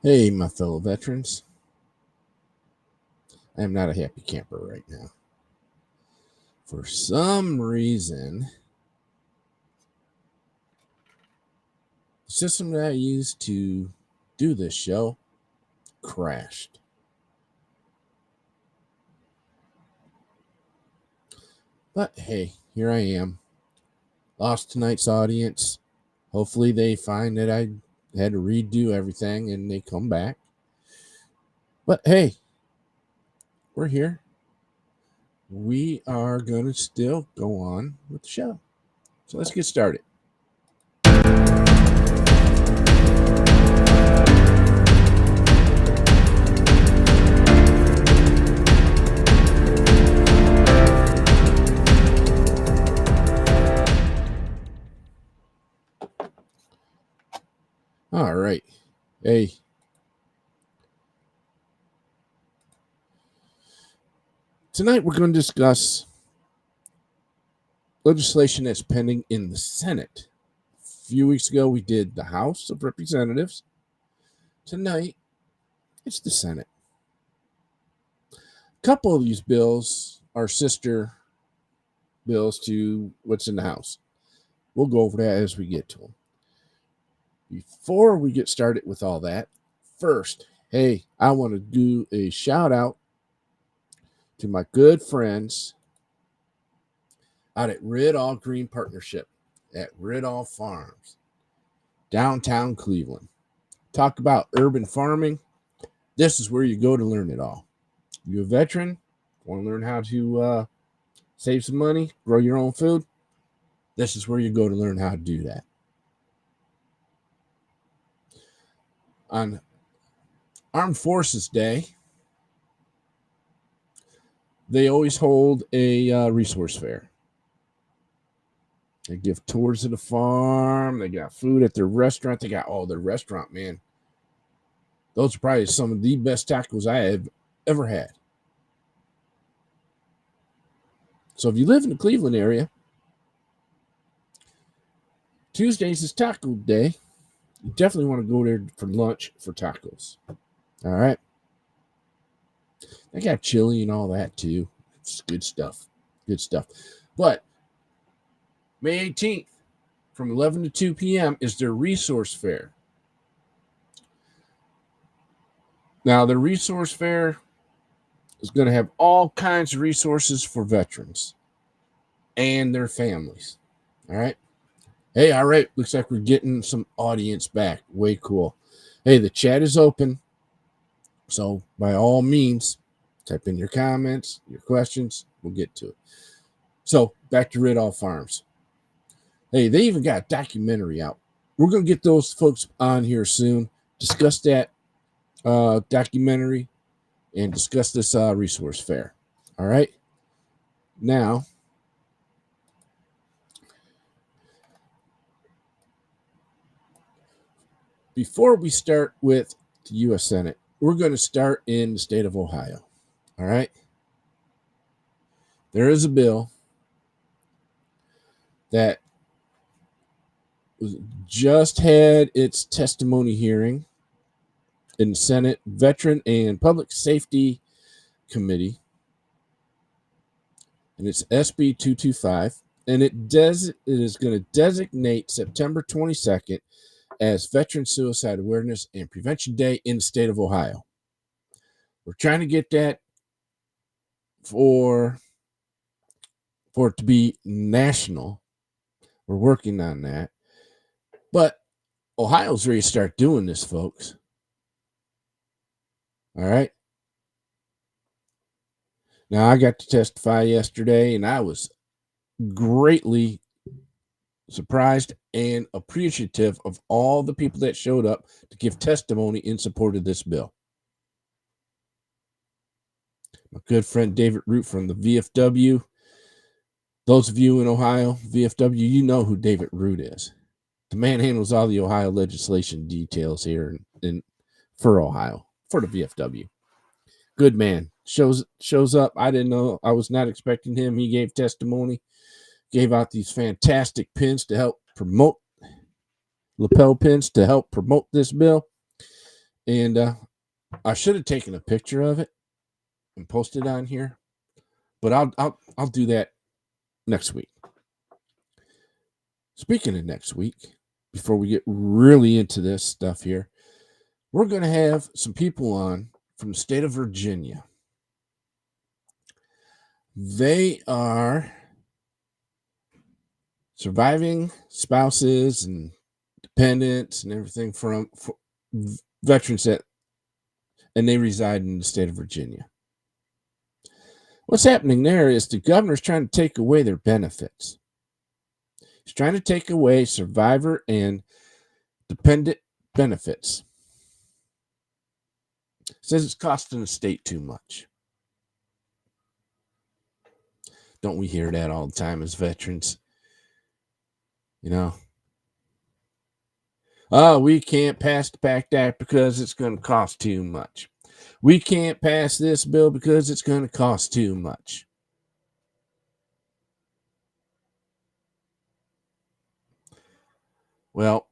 Hey, my fellow veterans. I am not a happy camper right now. For some reason, the system that I used to do this show crashed. But hey, here I am. Lost tonight's audience. Hopefully, they find that I had to redo everything and they come back. But hey, we're here. We are going to still go on with the show. So let's get started. All right. Hey. Tonight we're going to discuss legislation that's pending in the Senate. A few weeks ago, we did the House of Representatives. Tonight, it's the Senate. A couple of these bills are sister bills to what's in the House. We'll go over that as we get to them. Before we get started with all that, first, hey, I want to do a shout out to my good friends out at Red All Green Partnership at Red All Farms, downtown Cleveland. Talk about urban farming. This is where you go to learn it all. You a veteran? Want to learn how to save some money, grow your own food? This is where you go to learn how to do that. On Armed Forces Day, they always hold a resource fair. They give tours of the farm. They got food at their restaurant. They got their restaurant, man. Those are probably some of the best tacos I have ever had. So if you live in the Cleveland area, Tuesdays is taco day. You definitely want to go there for lunch for tacos. All right. They got chili and all that too. It's good stuff. Good stuff. But May 18th from 11 to 2 p.m. is their resource fair. Now, the resource fair is going to have all kinds of resources for veterans and their families. All right. Hey, all right. Looks like we're getting some audience back. Way cool. Hey, the chat is open. So, by all means, type in your comments, your questions. We'll get to it. So, back to Red All Farms. Hey, they even got a documentary out. We're going to get those folks on here soon, discuss that documentary, and discuss this resource fair. All right. Now, before we start with the U.S. Senate, we're going to start in the state of Ohio. All right. There is a bill that just had its testimony hearing in the Senate Veteran and Public Safety Committee, and it's SB 225, and it is going to designate September 22nd as Veteran Suicide Awareness and Prevention Day in the state of Ohio. We're trying to get that for it to be national. We're working on that. But Ohio's ready to start doing this, folks. All right. Now, I got to testify yesterday, and I was greatly surprised and appreciative of all the people that showed up to give testimony in support of this bill. My good friend David Root from the VFW. Those of you in Ohio, VFW, you know who David Root is. The man handles all the Ohio legislation details here for Ohio, for the VFW. Good man. Shows up. I didn't know. I was not expecting him. He gave testimony, gave out these fantastic pins to help promote, lapel pins to help promote this bill. And I should have taken a picture of it and posted on here, but I'll do that next week. Speaking of next week, before we get really into this stuff here, we're going to have some people on from the state of Virginia. They are surviving spouses and dependents and everything for veterans and they reside in the state of Virginia. What's happening there is the governor's trying to take away their benefits. He's trying to take away survivor and dependent benefits. Says it's costing the state too much. Don't we hear that all the time as veterans? You know, oh, we can't pass the PACT Act because it's going to cost too much. We can't pass this bill because it's going to cost too much. Well,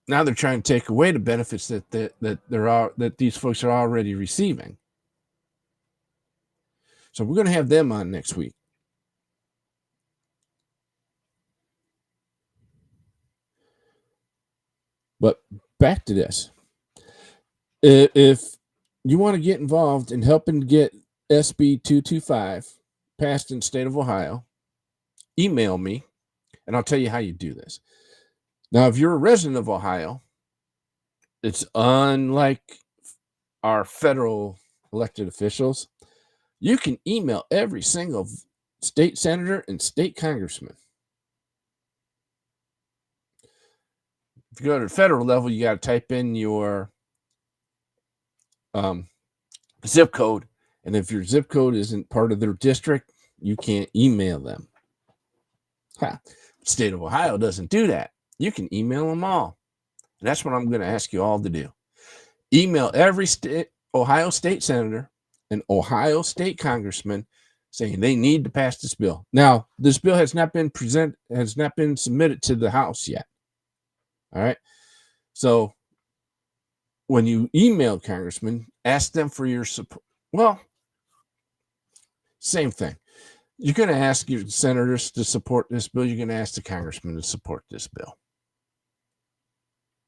now they're trying to take away the benefits that these folks are already receiving. So we're going to have them on next week. But back to this. If you want to get involved in helping get SB 225 passed in the state of Ohio, email me and I'll tell you how you do this. Now, if you're a resident of Ohio, it's unlike our federal elected officials. You can email every single state senator and state congressman. If you go to the federal level, you got to type in your zip code. And if your zip code isn't part of their district, you can't email them. State of Ohio doesn't do that. You can email them all. And that's what I'm going to ask you all to do. Email every Ohio state senator and Ohio state congressman saying they need to pass this bill. Now, this bill has not been submitted to the House yet. All right. So when you email congressmen, ask them for your support. Well, same thing. You're going to ask your senators to support this bill. You're going to ask the congressmen to support this bill.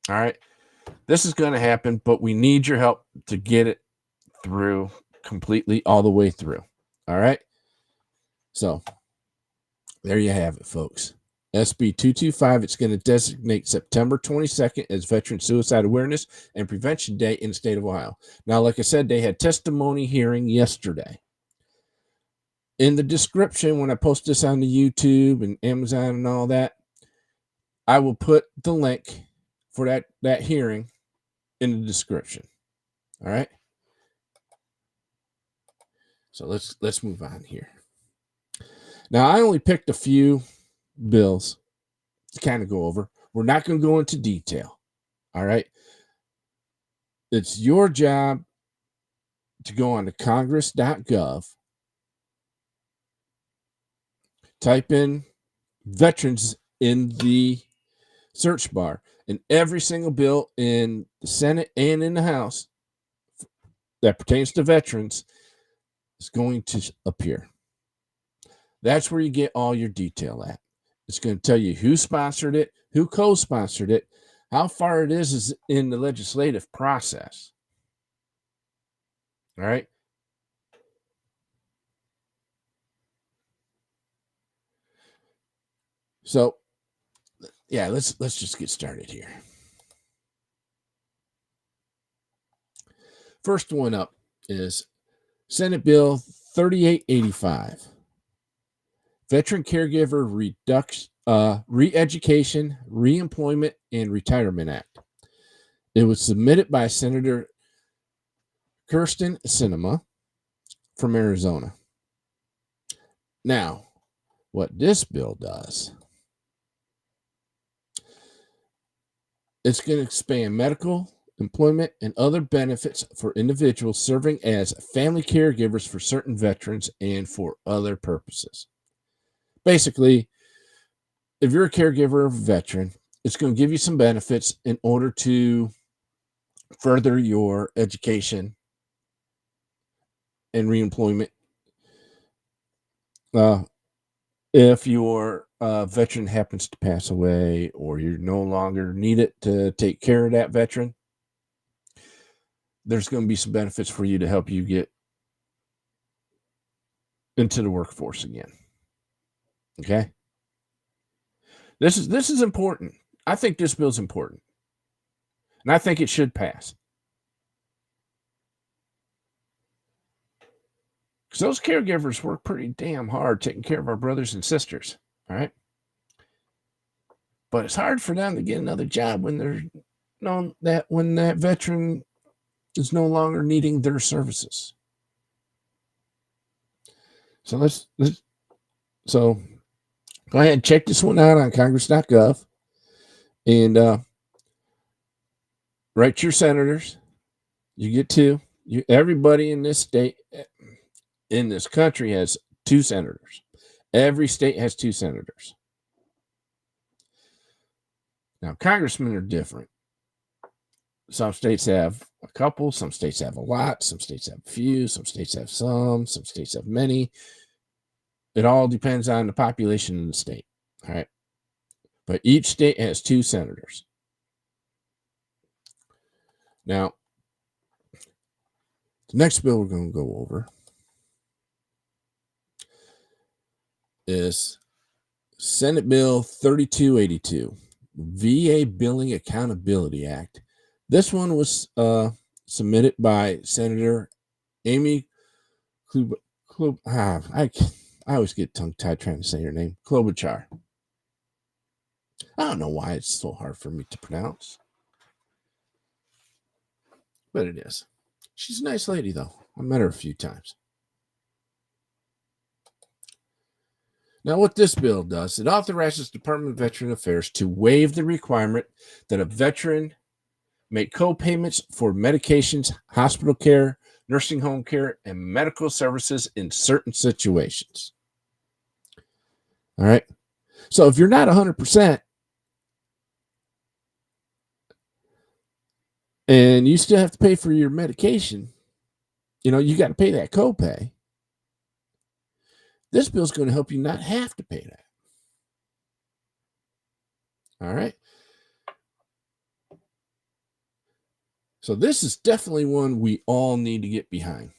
All right. This is going to happen, but we need your help to get it through completely all the way through. All right. So there you have it, folks. SB 225, it's going to designate September 22nd as Veteran Suicide Awareness and Prevention Day in the state of Ohio. Now, like I said, they had testimony hearing yesterday. In the description, when I post this on the YouTube and Amazon and all that, I will put the link for that hearing in the description. All right. So let's move on here. Now, I only picked a few bills to kind of go over. We're not going to go into detail. All right. It's your job to go on to congress.gov, type in veterans in the search bar, and every single bill in the Senate and in the House that pertains to veterans is going to appear. That's where you get all your detail at. It's going to tell you who sponsored it, who co-sponsored it, how far it is in the legislative process. All right. So, yeah, let's just get started here. First one up is Senate Bill 3885, Veteran Caregiver Re-Education, Reemployment, and Retirement Act. It was submitted by Senator Kirsten Sinema from Arizona. Now, what this bill does, it's going to expand medical, employment, and other benefits for individuals serving as family caregivers for certain veterans and for other purposes. Basically, if you're a caregiver of a veteran, it's going to give you some benefits in order to further your education and reemployment. Uh, if your veteran happens to pass away or you're no longer needed to take care of that veteran, there's going to be some benefits for you to help you get into the workforce again. Okay? This is important. I think this bill's important. And I think it should pass. Because those caregivers work pretty damn hard taking care of our brothers and sisters. All right. But it's hard for them to get another job when they're known that when that veteran is no longer needing their services. So let's so go ahead and check this one out on Congress.gov and write to your senators. You get two. Everybody in this state, in this country, has two senators. Every state has two senators. Now, congressmen are different. Some states have a couple, some states have a lot, some states have a few, some states have some states have many. It all depends on the population in the state. All right. But each state has two senators. Now, the next bill we're going to go over is Senate Bill 3282, VA Billing Accountability Act. This one was submitted by Senator Amy I always get tongue-tied trying to say her name. Klobuchar. I don't know why it's so hard for me to pronounce. But it is. She's a nice lady, though. I met her a few times. Now, what this bill does, it authorizes Department of Veteran Affairs to waive the requirement that a veteran make co-payments for medications, hospital care, nursing home care, and medical services in certain situations. All right. So if you're not 100% and you still have to pay for your medication, you got to pay that copay. This bill is going to help you not have to pay that. All right. So this is definitely one we all need to get behind.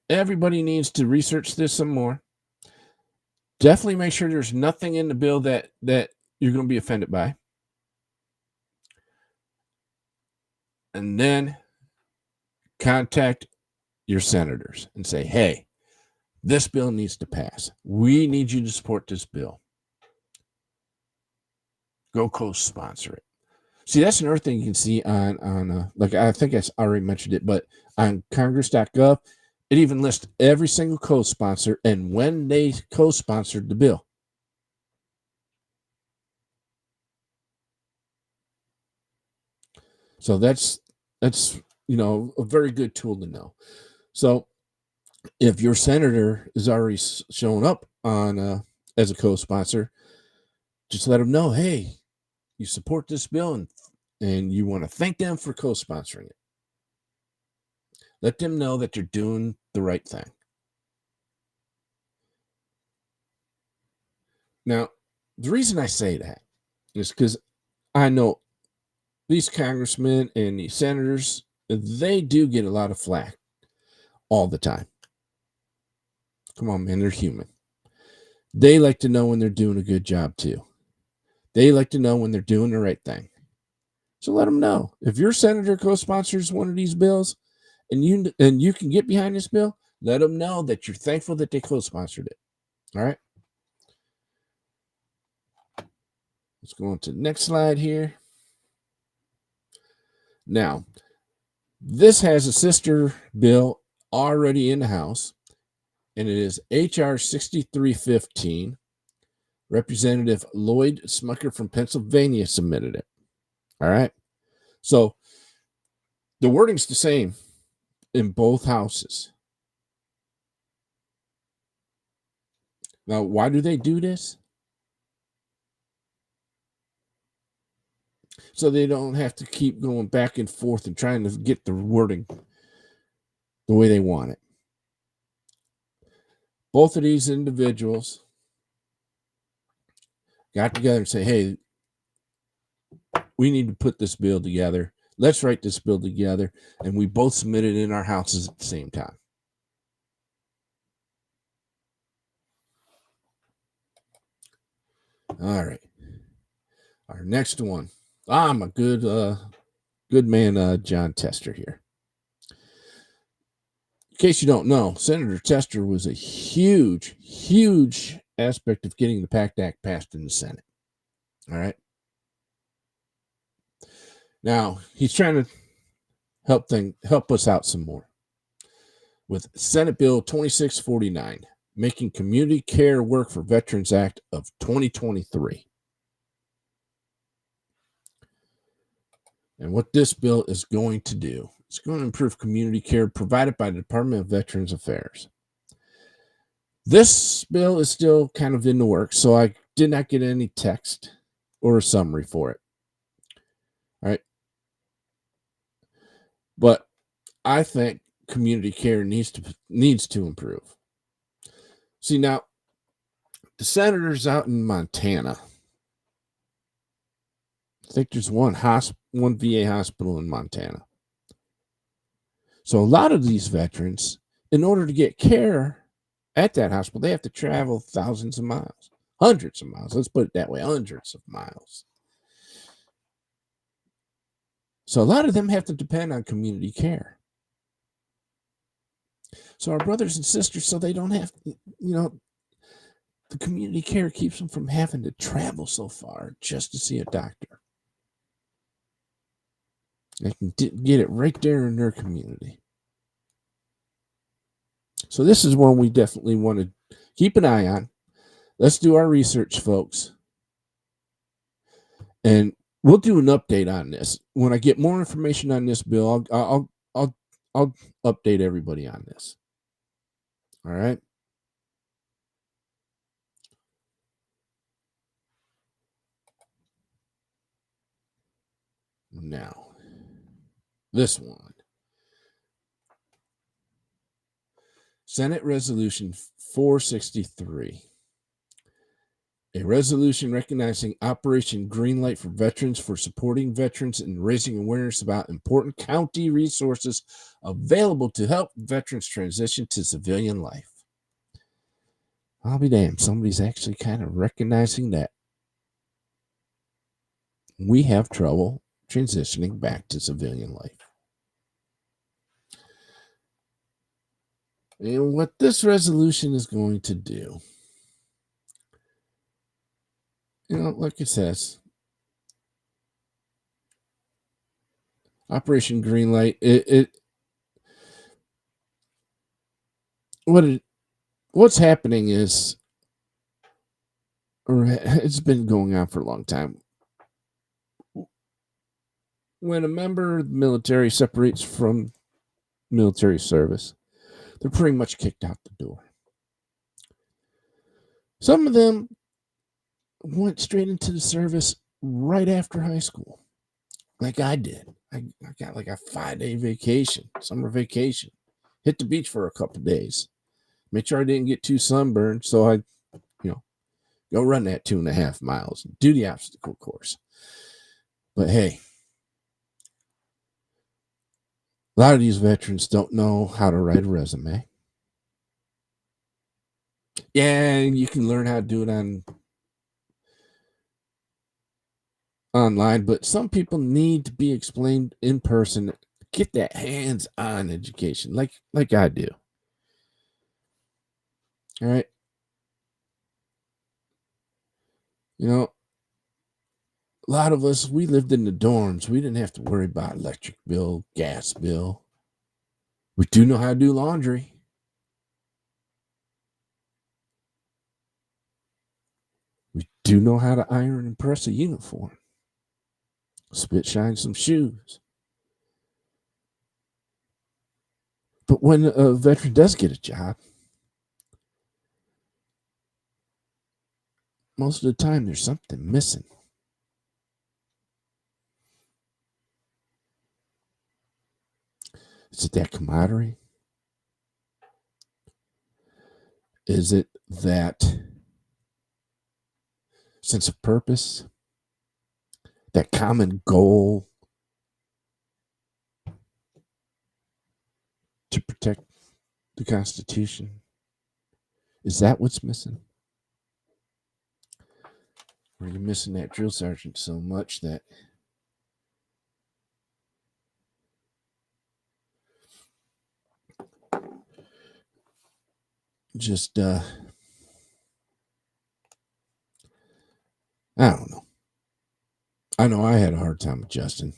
Everybody needs to research this some more. Definitely make sure there's nothing in the bill that you're going to be offended by. And then contact your senators and say, hey, this bill needs to pass. We need you to support this bill. Go co-sponsor it. See, that's another thing you can see on like I think I already mentioned it, but on Congress.gov, it even lists every single co-sponsor and when they co-sponsored the bill. So that's a very good tool to know. So if your senator is already showing up on as a co-sponsor, just let them know, hey, you support this bill and you want to thank them for co-sponsoring it. Let them know that you're doing the right thing. Now, the reason I say that is because I know these congressmen and these senators, they do get a lot of flack all the time. Come on, man, they're human. They like to know when they're doing a good job too. They like to know when they're doing the right thing. So let them know. If your senator co-sponsors one of these bills and you can get behind this bill, let them know that you're thankful that they co-sponsored it. All right. Let's go on to the next slide here. Now, this has a sister bill already in the House, and it is H.R. 6315. Representative Lloyd Smucker from Pennsylvania submitted it. All right. So the wording's the same in both houses. Now, why do they do this? so they don't have to keep going back and forth and trying to get the wording the way they want it. Both of these individuals got together and say, hey, we need to put this bill together. Let's write this bill together. And we both submitted in our houses at the same time. All right. Our next one. I'm a good man, John Tester here. In case you don't know, Senator Tester was a huge, huge aspect of getting the PACT Act passed in the Senate. All right. Now he's trying to help us out some more with Senate Bill 2649, Making Community Care Work for Veterans Act of 2023. And what this bill is going to do, it's going to improve community care provided by the Department of Veterans Affairs. This bill is still kind of in the works, so I did not get any text or a summary for it. All right. But I think community care needs to improve. See, now the senators out in Montana, I think there's one VA hospital in Montana. So a lot of these veterans, in order to get care at that hospital, they have to travel thousands of miles, hundreds of miles. Let's put it that way, hundreds of miles. So a lot of them have to depend on community care. So our brothers and sisters, so they don't have, the community care keeps them from having to travel so far just to see a doctor. They can get it right there in their community. So this is one we definitely want to keep an eye on. Let's do our research, folks. And we'll do an update on this. When I get more information on this bill, I'll update everybody on this. All right. Now, this one. Senate Resolution 463. A resolution recognizing Operation Greenlight for veterans for supporting veterans and raising awareness about important county resources available to help veterans transition to civilian life. I'll be damned. Somebody's actually kind of recognizing that we have trouble transitioning back to civilian life. And what this resolution is going to do, like it says, Operation Greenlight, what's happening is, or it's been going on for a long time. When a member of the military separates from military service, they're pretty much kicked out the door. Some of them went straight into the service right after high school, like I did. I got like a 5-day vacation, summer vacation, hit the beach for a couple of days, made sure I didn't get too sunburned, so I, go run that 2.5 miles, do the obstacle course. But hey, a lot of these veterans don't know how to write a resume. Yeah, you can learn how to do it online, but some people need to be explained in person. Get that hands-on education, like I do. All right. A lot of us, we lived in the dorms. We didn't have to worry about electric bill, gas bill. We do know how to do laundry. We do know how to iron and press a uniform. Spit shine some shoes. But when a veteran does get a job, most of the time there's something missing. Is it that camaraderie? Is it that sense of purpose? That common goal to protect the Constitution? Is that what's missing? Or are you missing that drill sergeant so much that just I don't know. I know I had a hard time adjusting.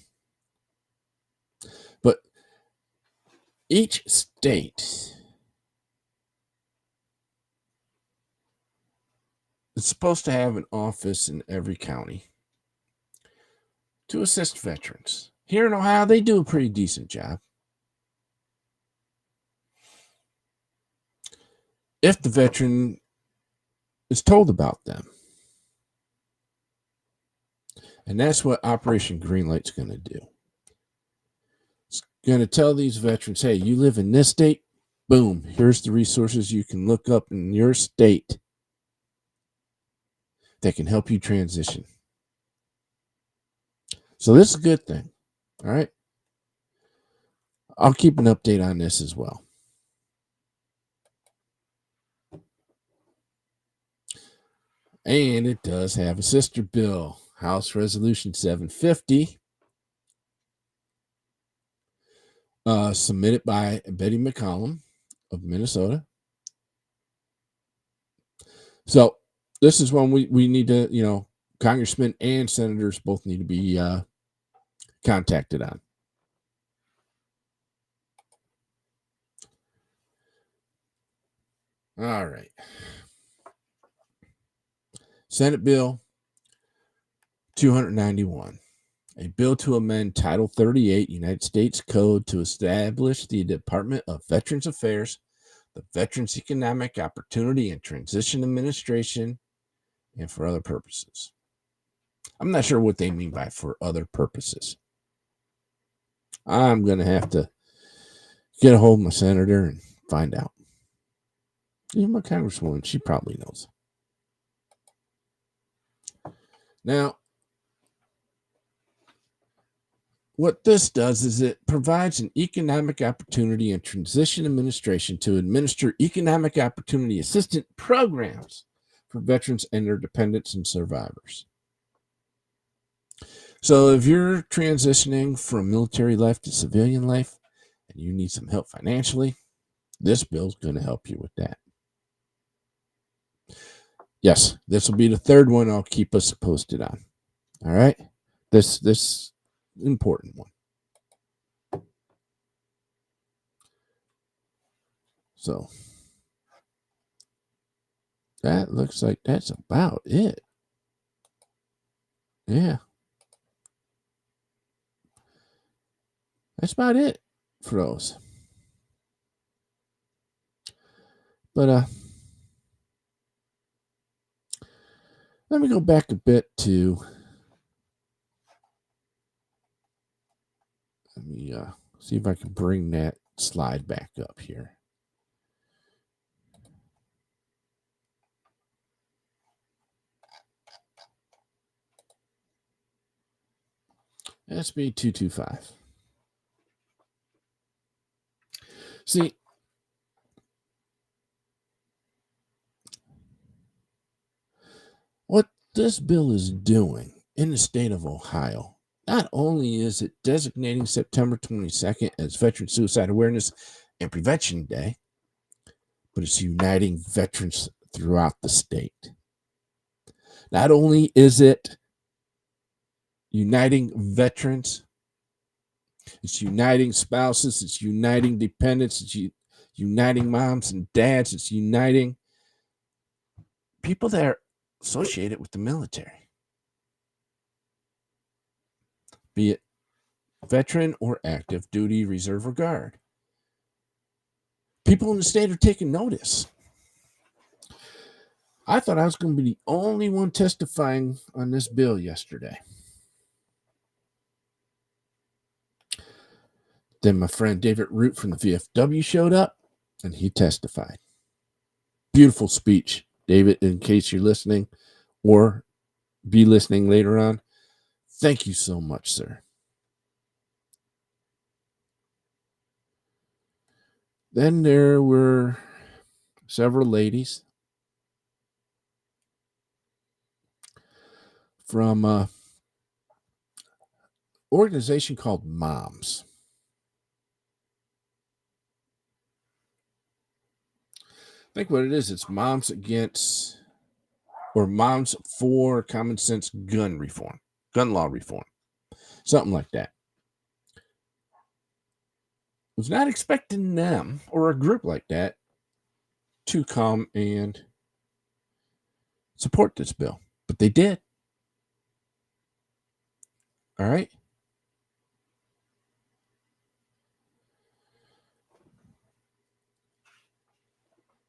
But each state is supposed to have an office in every county to assist veterans. Here in Ohio, they do a pretty decent job. If the veteran is told about them. And that's what Operation Greenlight's going to do. It's going to tell these veterans, hey, you live in this state, boom, here's the resources you can look up in your state that can help you transition. So this is a good thing. All right. I'll keep an update on this as well. And it does have a sister bill, House Resolution 750, submitted by Betty McCollum of Minnesota. So this is one we need to, congressmen and senators both need to be contacted on. All right. Senate Bill 291, a bill to amend Title 38 United States Code to establish the Department of Veterans Affairs, the Veterans Economic Opportunity and Transition Administration, and for other purposes. I'm not sure what they mean by for other purposes. I'm going to have to get a hold of my senator and find out. Even my congresswoman, she probably knows. Now, what this does is it provides an economic opportunity and transition administration to administer economic opportunity assistance programs for veterans and their dependents and survivors. So if you're transitioning from military life to civilian life and you need some help financially, this bill is going to help you with that. Yes, this will be the third one I'll keep us posted on. All right. This important one. So that looks like that's about it. Yeah. That's about it for those. But let me go back a bit to let me see if I can bring that slide back up here. SB 225. See, what this bill is doing in the state of Ohio, not only is it designating September 22nd as Veteran Suicide Awareness and Prevention Day, but it's uniting veterans throughout the state. Not only is it uniting veterans, it's uniting spouses, it's uniting dependents, it's uniting moms and dads, it's uniting people that are associated with the military, be it veteran or active duty, reserve, or guard. People in the state are taking notice. I thought I was going to be the only one testifying on this bill yesterday. Then my friend David Root from the VFW showed up, and he testified. Beautiful speech, David, in case you're listening or be listening later on. Thank you so much, sir. Then there were several ladies from an organization called Moms. I think what it is, it's Moms Against, or Moms for Common Sense Gun Reform, gun law reform, something like that. Was not expecting them or a group like that to come and support this bill, but they did. All right.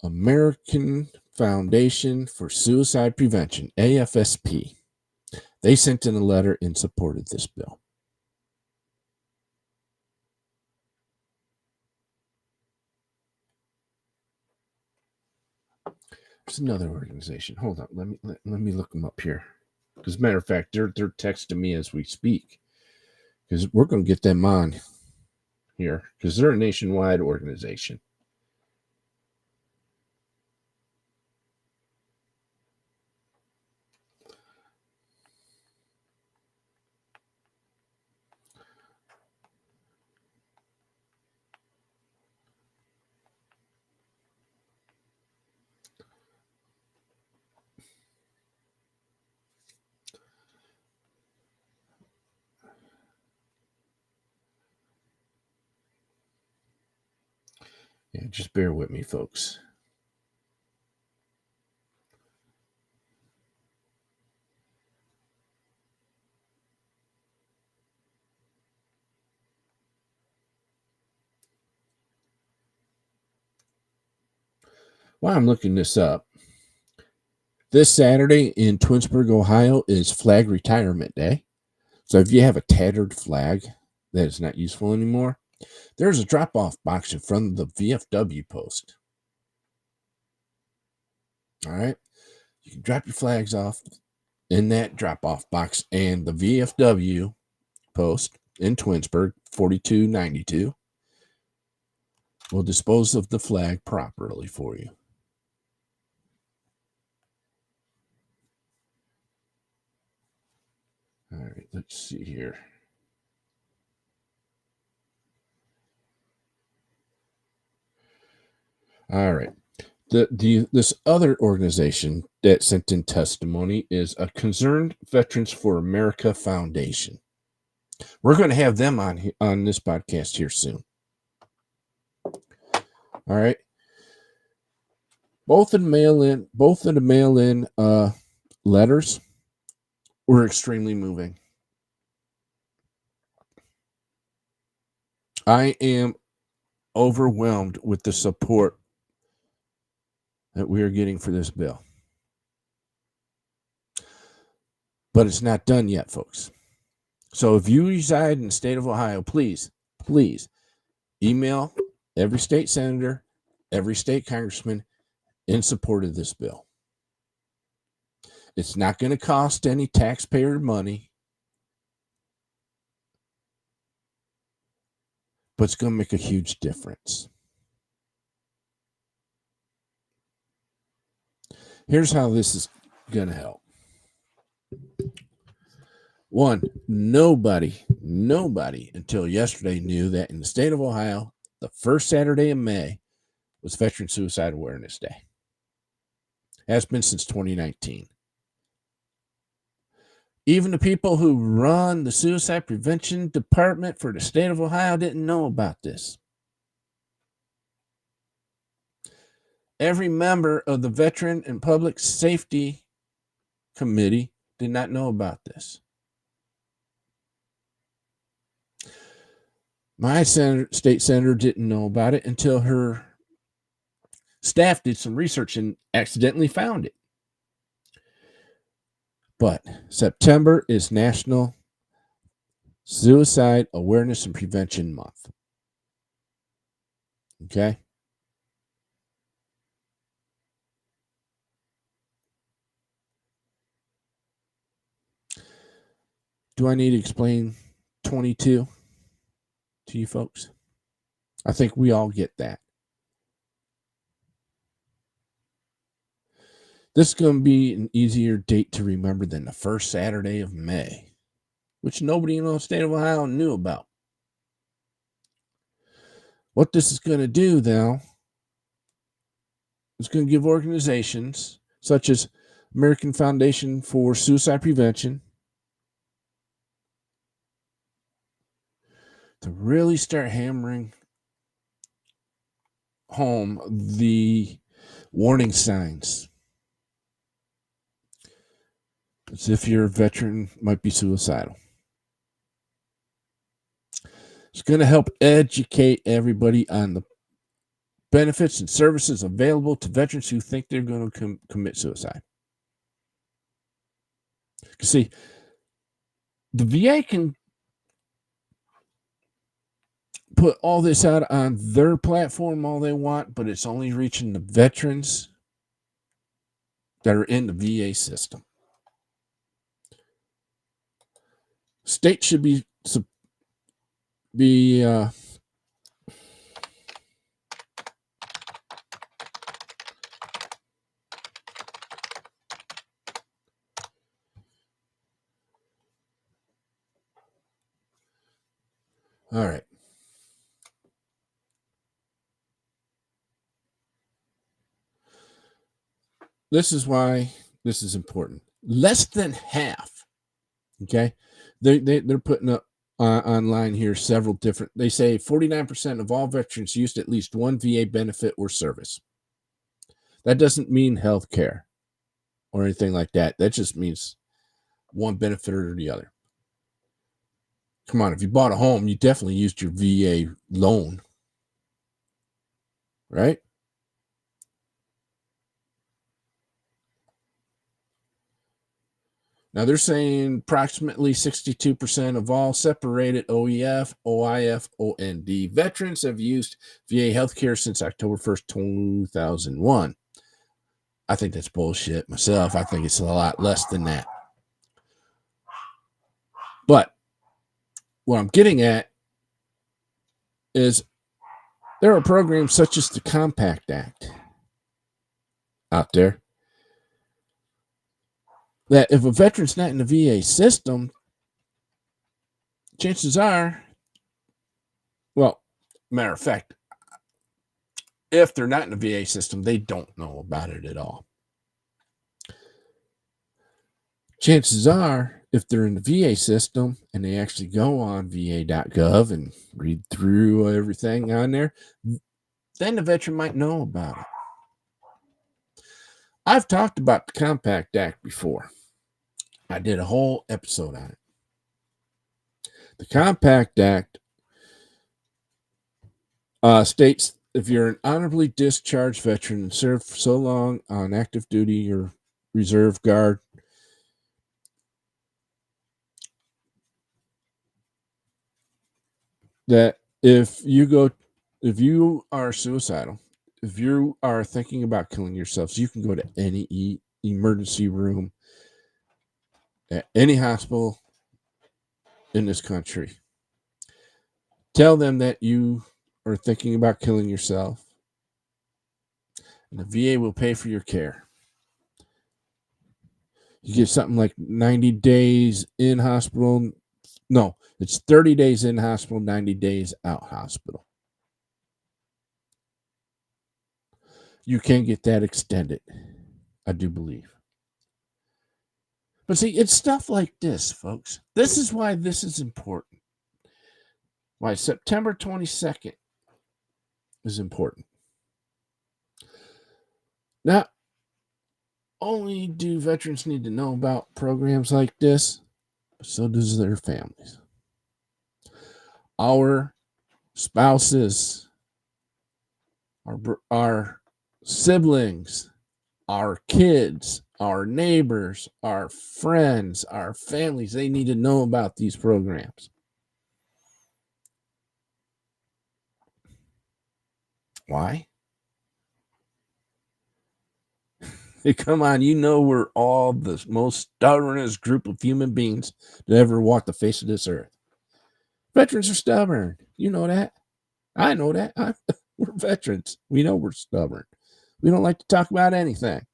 American Foundation for Suicide Prevention, AFSP. They sent in a letter in support of this bill. There's another organization. Hold on. Let me look them up here. Because, as a matter of fact, they're texting me as we speak. Because we're going to get them on here. Because they're a nationwide organization. Yeah, just bear with me, folks. While I'm looking this up, this Saturday in Twinsburg, Ohio is Flag Retirement Day. So if you have a tattered flag that is not useful anymore, there's a drop-off box in front of the VFW post. All right. You can drop your flags off in that drop-off box, and the VFW post in Twinsburg, 4292, will dispose of the flag properly for you. All right, let's see here. All right. This other organization that sent in testimony is a Concerned Veterans for America Foundation. We're going to have them on this podcast here soon. All right. Both of the mail-in letters were extremely moving. I am overwhelmed with the support that we are getting for this bill. But it's not done yet, folks. So if you reside in the state of Ohio, please email every state senator, every state congressman in support of this bill. It's not going to cost any taxpayer money, but it's going to make a huge difference. Here's how this is going to help. One, nobody until yesterday knew that in the state of Ohio, the first Saturday in May was Veteran Suicide Awareness Day. It has been since 2019. Even the people who run the suicide prevention department for the state of Ohio didn't know about this. Every member of the Veteran and Public Safety Committee did not know about this. My state senator didn't know about it until her staff did some research and accidentally found it. But September is National Suicide Awareness and Prevention Month. Okay. Do I need to explain 22 to you folks? I think we all get that. This is going to be an easier date to remember than the first Saturday of May, which nobody in the state of Ohio knew about. What this is going to do now is going to give organizations such as American Foundation for Suicide Prevention to really start hammering home the warning signs. As if your veteran might be suicidal. It's going to help educate everybody on the benefits and services available to veterans who think they're going to commit suicide. See, the VA can put all this out on their platform all they want, but it's only reaching the veterans that are in the VA system. States should be all right. This is why this is important. Less than half. Okay, they're putting up online here several different. They say 49% of all veterans used at least one VA benefit or service. That doesn't mean health care or anything like that. That just means one benefit or the other. Come on, if you bought a home, you definitely used your VA loan, right? Now they're saying approximately 62% of all separated OEF, OIF, OND veterans have used VA healthcare since October 1st, 2001. I think that's bullshit myself. I think it's a lot less than that. But what I'm getting at is there are programs such as the Compact Act out there that if a veteran's not in the VA system, chances are, well, matter of fact, if they're not in the VA system, they don't know about it at all. Chances are, if they're in the VA system and they actually go on va.gov and read through everything on there, then the veteran might know about it. I've talked about the Compact Act before. I did a whole episode on it. The Compact Act states if you're an honorably discharged veteran and served for so long on active duty or reserve guard, that if you are suicidal, if you are thinking about killing yourself, you can go to any emergency room at any hospital in this country. Tell them that you are thinking about killing yourself, and the VA will pay for your care. You get something like 90 days in hospital. No, it's 30 days in hospital, 90 days out hospital. You can get that extended, I do believe. But see, it's stuff like this, folks. This is why this is important. Why September 22nd is important. Not only do veterans need to know about programs like this, but so does their families. Our spouses, our siblings, our kids, our neighbors, our friends, our families, they need to know about these programs. Why? Hey, come on, you know we're all the most stubbornest group of human beings that ever walked the face of this earth. Veterans are stubborn. You know that. I know that. We're veterans. We know we're stubborn. We don't like to talk about anything.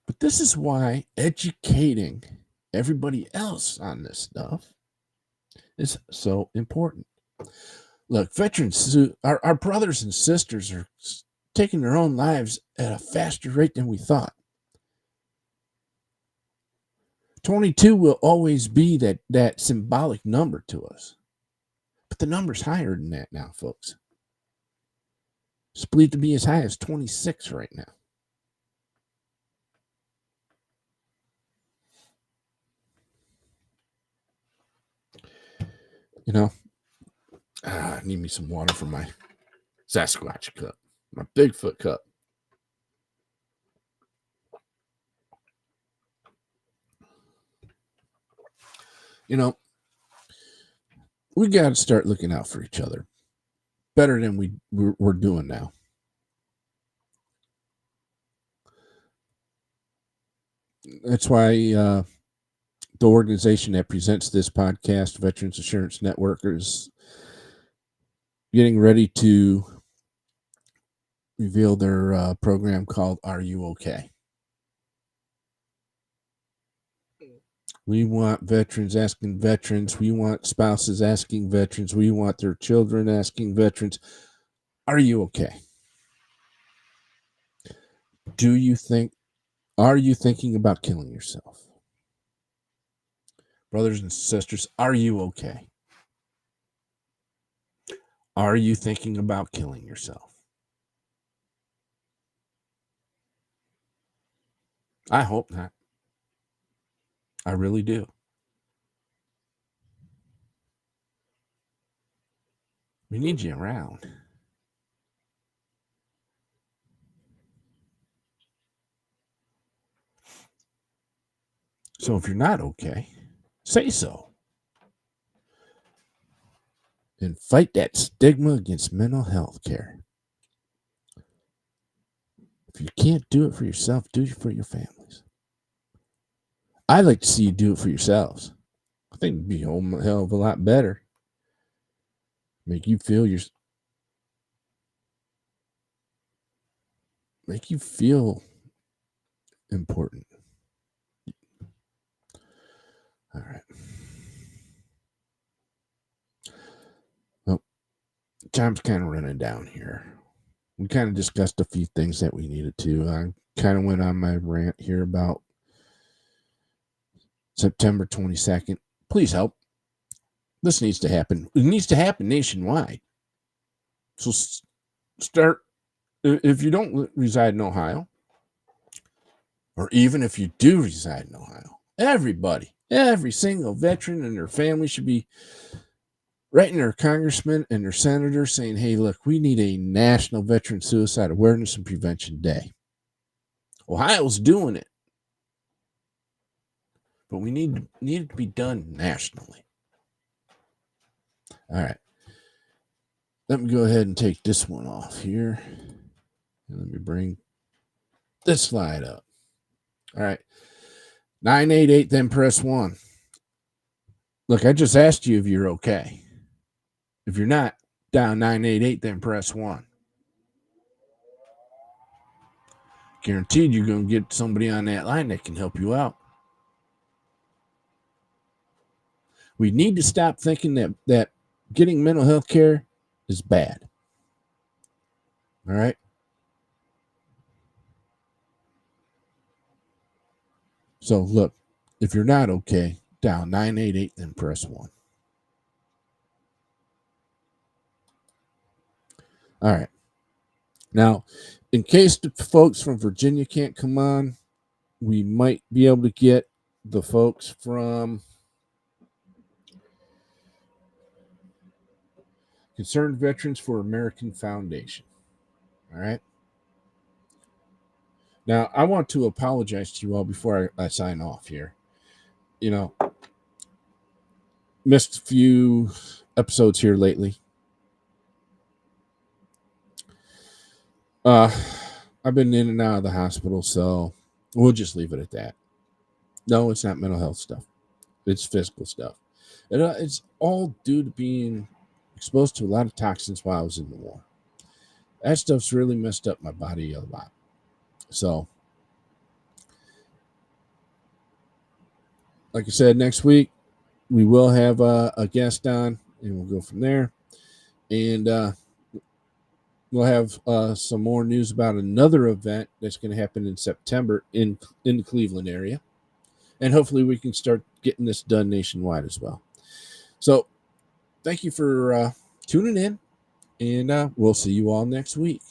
But this is why educating everybody else on this stuff is so important. Look, veterans, our brothers and sisters are taking their own lives at a faster rate than we thought. 22 will always be that symbolic number to us. But the number's higher than that now, folks. It's believed to be as high as 26 right now. You know, I need me some water for my Sasquatch cup, my Bigfoot cup. You know, we got to start looking out for each other better than we're doing now. That's why the organization that presents this podcast, Veterans Insurance Network, is getting ready to reveal their program called Are You Okay? We want veterans asking veterans. We want spouses asking veterans. We want their children asking veterans, are you okay? Are you thinking about killing yourself? Brothers and sisters, are you okay? Are you thinking about killing yourself? I hope not. I really do. We need you around. So if you're not okay, say so. And fight that stigma against mental health care. If you can't do it for yourself, do it for your families. I'd like to see you do it for yourselves. I think it'd be a whole hell of a lot better. Make you feel important. All right. Well, time's kind of running down here. We kind of discussed a few things that we needed to. I kind of went on my rant here about September 22nd. Please help. This needs to happen. It needs to happen nationwide. So start, if you don't reside in Ohio, or even if you do reside in Ohio, every single veteran and their family should be writing their congressman and their senator saying, hey, look, we need a national veteran suicide awareness and prevention day. Ohio's doing it, but we need it to be done nationally. All right. Let me go ahead and take this one off here. And let me bring this slide up. All right. 988, then press 1. Look, I just asked you if you're okay. If you're not, down 988, then press 1. Guaranteed you're going to get somebody on that line that can help you out. We need to stop thinking that getting mental health care is bad. All right. So look, if you're not okay, down 988, then press 1. All right. Now, in case the folks from Virginia can't come on, we might be able to get the folks from Concerned Veterans for American Foundation. All right. Now, I want to apologize to you all before I sign off here. You know, Missed a few episodes here lately. I've been in and out of the hospital, so we'll just leave it at that. No, it's not mental health stuff. It's physical stuff. And it's all due to being exposed to a lot of toxins while I was in the war. That stuff's really messed up my body a lot. So, like I said, next week we will have a guest on, and we'll go from there. And we'll have some more news about another event that's going to happen in September in the Cleveland area, and hopefully we can start getting this done nationwide as well. So, thank you for tuning in, and we'll see you all next week.